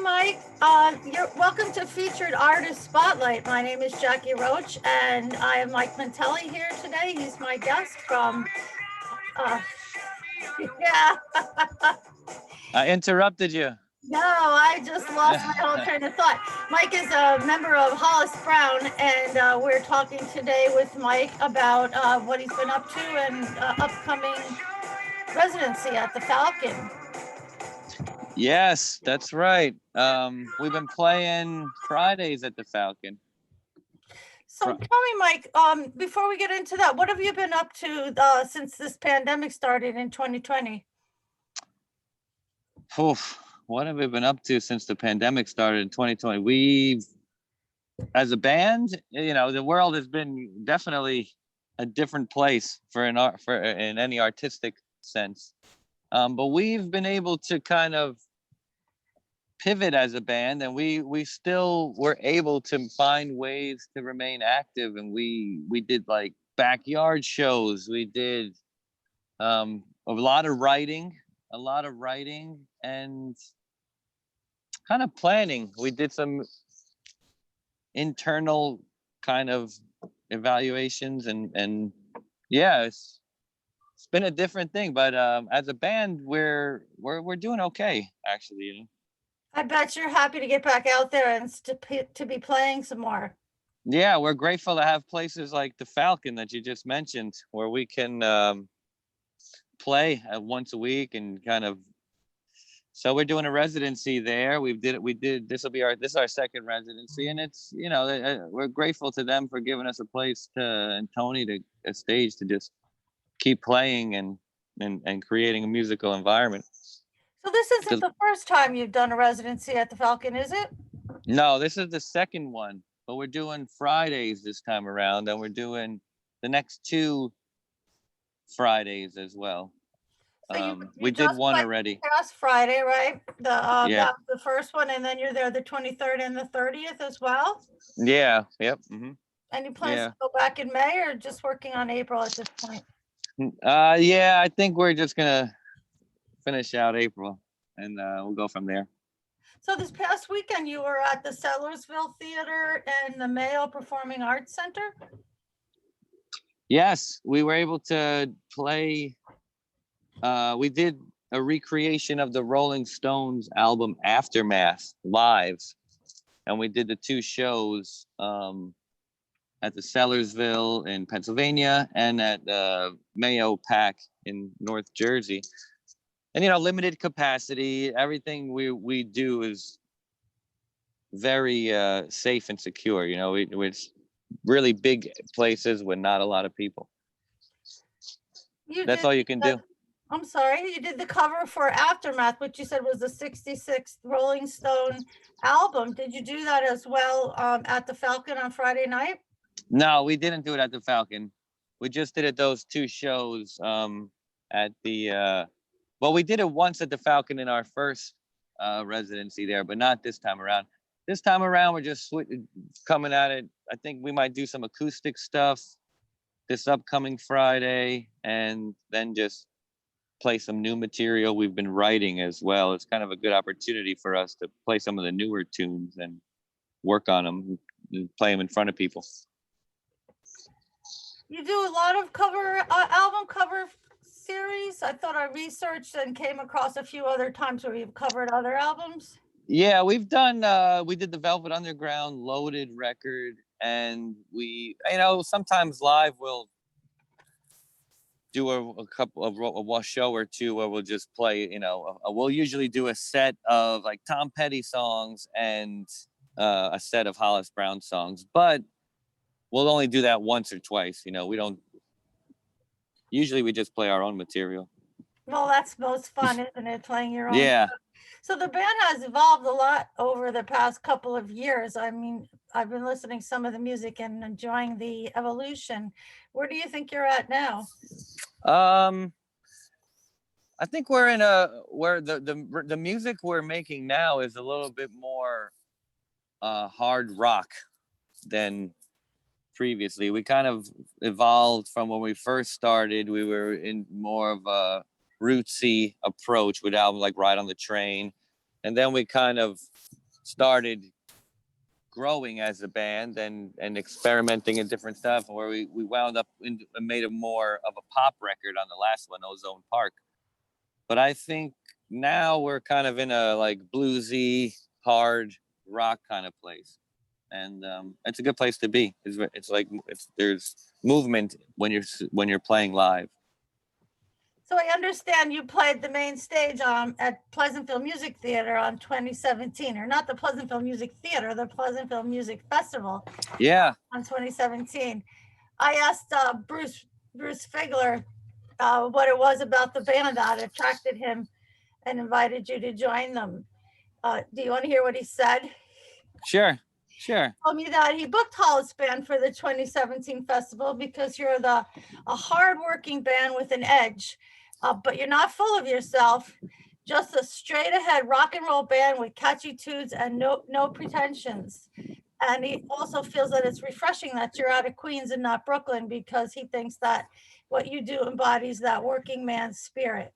Mike. You're welcome to Featured Artist Spotlight. My name is Jacque Roche, and I have Mike Montali here today. He's my guest from, uh, yeah. I interrupted you. No, I just lost my whole train of thought. Mike is a member of Hollis Brown, and we're talking today with Mike about what he's been up to and upcoming residency at the Falcon. Yes, that's right. We've been playing Fridays at the Falcon. So tell me, Mike, before we get into that, what have you been up to since this pandemic started in 2020? Oof, what have we been up to since the pandemic started in 2020? We've, as a band, the world has been definitely a different place for in any artistic sense. But we've been able to kind of pivot as a band, and we still were able to find ways to remain active. And we did like backyard shows. We did a lot of writing and kind of planning. We did some internal kind of evaluations and yeah, it's been a different thing, but as a band we're doing okay, actually. I bet you're happy to get back out there and to be playing some more. Yeah, we're grateful to have places like the Falcon that you just mentioned, where we can play once a week and kind of. So we're doing a residency there. This is our second residency, and it's we're grateful to them for giving us a place and Tony a stage to just keep playing and creating a musical environment. So this isn't the first time you've done a residency at the Falcon, is it? No, this is the second one, but we're doing Fridays this time around, and we're doing the next two Fridays as well. So we did one already. Last Friday, right? Yeah. That was the first one, and then you're there the 23rd and the 30th as well? Yeah, yep. Mm-hmm. And you plan to go back in May, or just working on April at this point? Yeah, I think we're just gonna finish out April, and we'll go from there. So this past weekend, you were at the Sellersville Theater and the Mayo Performing Arts Center? Yes, we were able to play. We did a recreation of the Rolling Stones album Aftermath live, and we did the two shows at the Sellersville in Pennsylvania and at Mayo Pack in North Jersey. And limited capacity. Everything we do is very safe and secure. We're really big places with not a lot of people. That's all you can do. I'm sorry, you did the cover for Aftermath, which you said was the 66th Rolling Stone album. Did you do that as well at the Falcon on Friday night? No, we didn't do it at the Falcon. We just did it those two shows at the. Well, we did it once at the Falcon in our first residency there, but not this time around. This time around, we're just coming at it. I think we might do some acoustic stuff this upcoming Friday, and then just play some new material we've been writing as well. It's kind of a good opportunity for us to play some of the newer tunes and work on them and play them in front of people. You do a lot of album cover series. I thought I researched and came across a few other times where you've covered other albums. Yeah, we've done we did the Velvet Underground Loaded record, and we sometimes live we'll do a couple of a show or two where we'll just play, we'll usually do a set of like Tom Petty songs and a set of Hollis Brown songs, but we'll only do that once or twice. We don't. Usually we just play our own material. Well, that's most fun, isn't it? Playing your own. Yeah. Stuff. So the band has evolved a lot over the past couple of years. I mean, I've been listening to some of the music and enjoying the evolution. Where do you think you're at now? I think we're in where the music we're making now is a little bit more hard rock than previously. We kind of evolved from when we first started. We were in more of a rootsy approach with albums like Ride on the Train, and then we kind of started growing as a band and experimenting in different stuff, where we wound up and made a more of a pop record on the last one, Ozone Park. But I think now we're kind of in a like bluesy, hard rock kind of place, and it's a good place to be. It's like there's movement when you're playing live. So I understand you played the main stage at Pleasantville Music Theater on 2017, or not the Pleasantville Music Theater, the Pleasantville Music Festival. Yeah. On 2017. I asked Bruce Figler what it was about the band that attracted him and invited you to join them. Do you want to hear what he said? Sure. He told me that he booked Hollis Band for the 2017 festival because you're a hardworking band with an edge. But you're not full of yourself, just a straight ahead rock and roll band with catchy tunes and no pretensions. And he also feels that it's refreshing that you're out of Queens and not Brooklyn, because he thinks that what you do embodies that working man's spirit.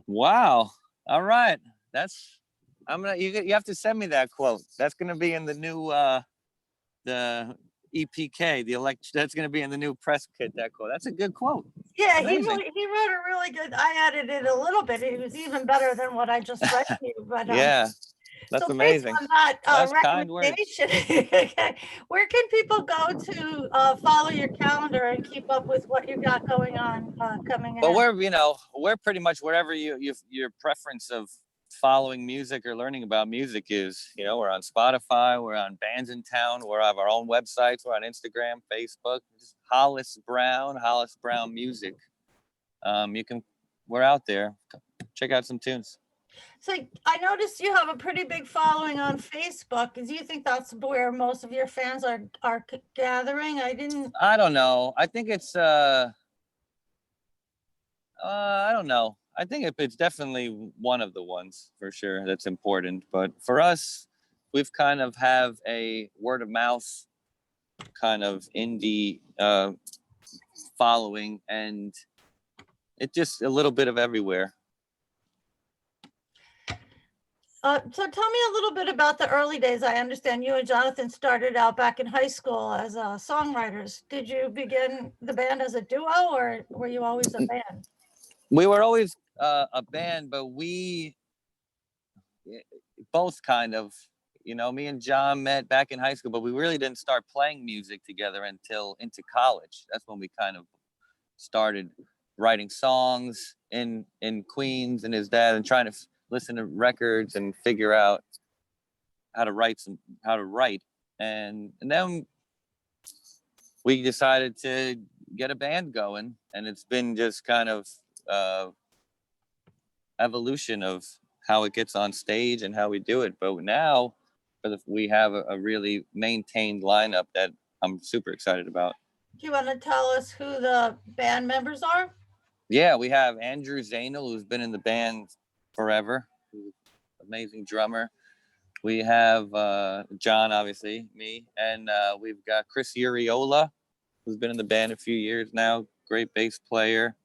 Wow. All right. You have to send me that quote. That's gonna be in the new the EPK, that's gonna be in the new press kit, that quote. That's a good quote. Yeah, he wrote a really good. I added it a little bit. It was even better than what I just read to you. But yeah, that's so amazing. Based on that that's kind words. Where can people go to follow your calendar and keep up with what you got going on coming in? Well, we're pretty much wherever your preference of following music or learning about music is. We're on Spotify, we're on Bands in Town, we have our own websites, we're on Instagram, Facebook, just Hollis Brown Music. We're out there. Check out some tunes. So I noticed you have a pretty big following on Facebook. Do you think that's where most of your fans are gathering? I don't know. I think it's I don't know. I think it's definitely one of the ones for sure that's important. But for us, we've kind of have a word of mouth kind of indie following, and it's just a little bit of everywhere. So tell me a little bit about the early days. I understand you and Jonathan started out back in high school as songwriters. Did you begin the band as a duo, or were you always a band? We were always a band, but we both kind of, me and John met back in high school, but we really didn't start playing music together until into college. That's when we kind of started writing songs in Queens, and his dad, and trying to listen to records and figure out how to write. And then we decided to get a band going, and it's been just kind of evolution of how it gets on stage and how we do it. But now we have a really maintained lineup that I'm super excited about. Do you want to tell us who the band members are? Yeah, we have Andrew Zainal, who's been in the band forever, amazing drummer. We have John, obviously, me, and we've got Chris Uriola, who's been in the band a few years now, great bass player,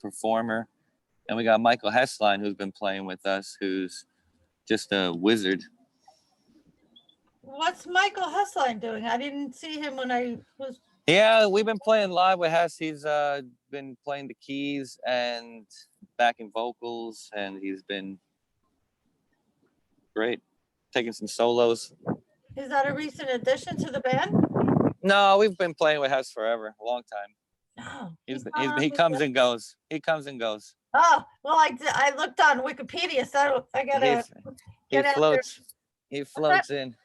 performer. And we got Michael Hessline, who's been playing with us, who's just a wizard. What's Michael Hessline doing? I didn't see him when I was... Yeah, we've been playing live with Hess. He's been playing the keys and backing vocals, and he's been great, taking some solos. Is that a recent addition to the band? No, we've been playing with Hess forever, a long time. Oh, he comes and goes. He comes and goes. Oh, well, I looked on Wikipedia, so I gotta get out there. He floats in.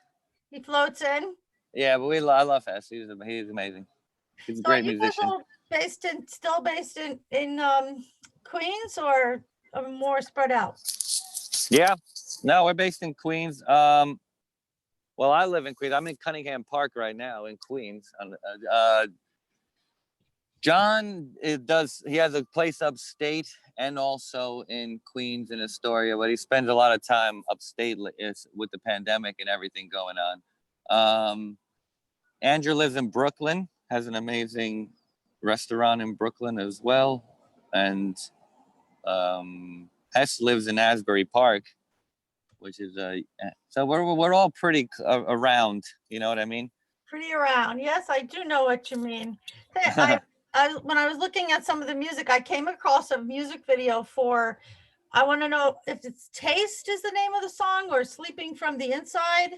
He floats in? Yeah, but I love Hess. He's amazing. He's a great musician. Still based in Queens, or more spread out? Yeah, no, we're based in Queens. Well, I live in Queens. I'm in Cunningham Park right now in Queens. John he has a place upstate and also in Queens in Astoria, but he spends a lot of time upstate with the pandemic and everything going on. Andrew lives in Brooklyn, has an amazing restaurant in Brooklyn as well. And Hess lives in Asbury Park. which is so we're all pretty around. You know what I mean? Pretty around. Yes, I do know what you mean. Hey, when I was looking at some of the music, I came across a music video for, I want to know if it's Taste is the name of the song or Sleeping from the Inside.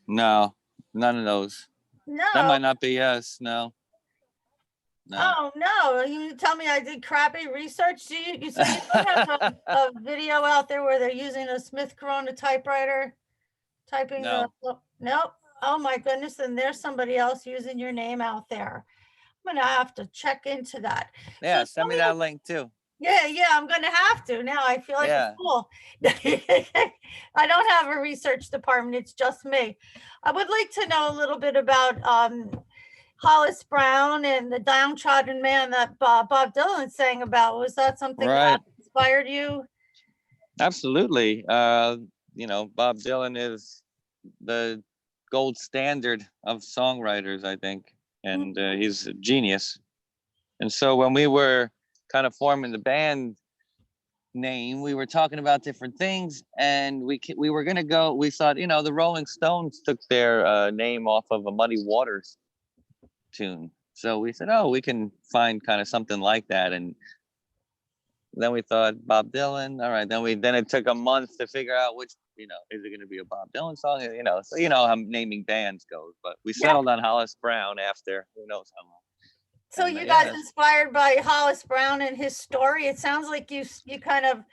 No, none of those. No. That might not be us. No. Oh no! You tell me I did crappy research. So you don't have a video out there where they're using a Smith Corona typewriter, typing No. Nope. Oh my goodness! And there's somebody else using your name out there. I'm gonna have to check into that. Yeah, So send me that link too. Yeah, I'm gonna have to. Now I feel like Yeah. a fool. I don't have a research department, it's just me. I would like to know a little bit about Hollis Brown and the downtrodden man that Bob Dylan sang about. Was that something that inspired you? Absolutely. You know, Bob Dylan is the gold standard of songwriters, I think, and he's a genius. And so when we were kind of forming the band name, we were talking about different things, and we were gonna go. We thought, you know, the Rolling Stones took their name off of a Muddy Waters tune, so we said, oh, we can find kind of something like that. And then we thought Bob Dylan. All right, then it took a month to figure out which, you know, is it going to be a Bob Dylan song? You know, so you know how naming bands goes, but we settled on Hollis Brown after who knows how long. So you guys inspired by Hollis Brown and his story. It sounds like you kind of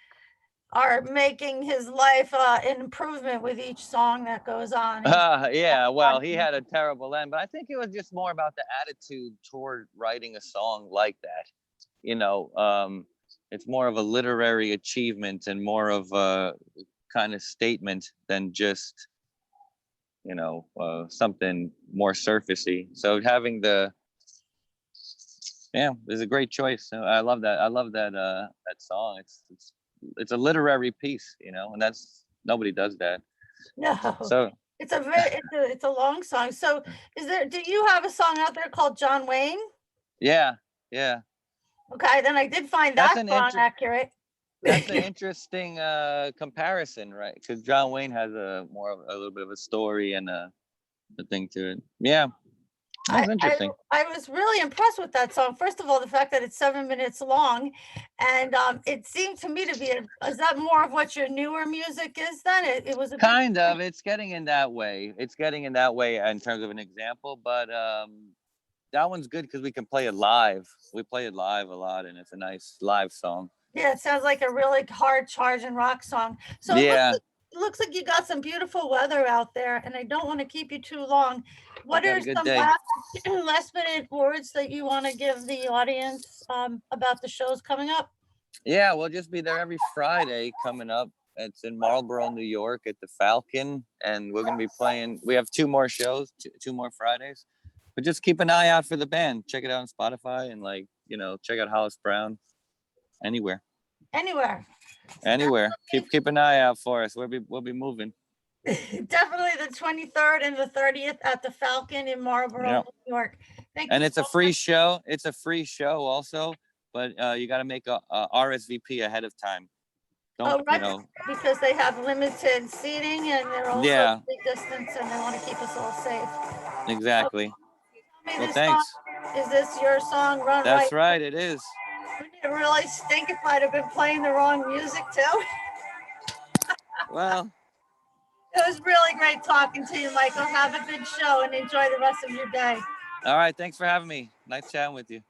are making his life an improvement with each song that goes on. Yeah, well, he had a terrible end, but I think it was just more about the attitude toward writing a song like that. You know, it's more of a literary achievement and more of a kind of statement than just, you know, something more surfacey. So having it's a great choice. I love that. I love that that song. It's a literary piece, you know, and that's, nobody does that. No. So it's a long song. So do you have a song out there called John Wayne? Yeah. Okay, then I did find that song accurate. That's an interesting comparison, right? Because John Wayne has a little bit of a story and a thing to it. Yeah. That's interesting. I was really impressed with that song. First of all, the fact that it's 7 minutes long, and it seemed to me to be is that more of what your newer music is then? It was kind of. It's getting in that way. It's getting in that way in terms of an example, but that one's good because we can play it live. We play it live a lot, and it's a nice live song. Yeah, it sounds like a really hard charging rock song. So it looks like you got some beautiful weather out there, and I don't want to keep you too long. What are some last minute words that you want to give the audience about the shows coming up? Yeah, we'll just be there every Friday coming up. It's in Marlboro, New York at the Falcon, and we're going to be playing. We have 2 more shows, 2 more Fridays, but just keep an eye out for the band. Check it out on Spotify and, like, you know, check out Hollis Brown. Anywhere. Keep an eye out for us. We'll be moving. Definitely the 23rd and the 30th at the Falcon in Marlboro, New York. Thank you. And it's a free show. It's a free show also, but you got to make a RSVP ahead of time. Because they have limited seating and they're also big distance and they want to keep us all safe. Exactly. Well, thanks. Is this your song, Run That's right, it is. Wouldn't it really stink if I'd have been playing the wrong music too? Well, it was really great talking to you, Michael. Have a good show and enjoy the rest of your day. All right, thanks for having me. Nice chatting with you.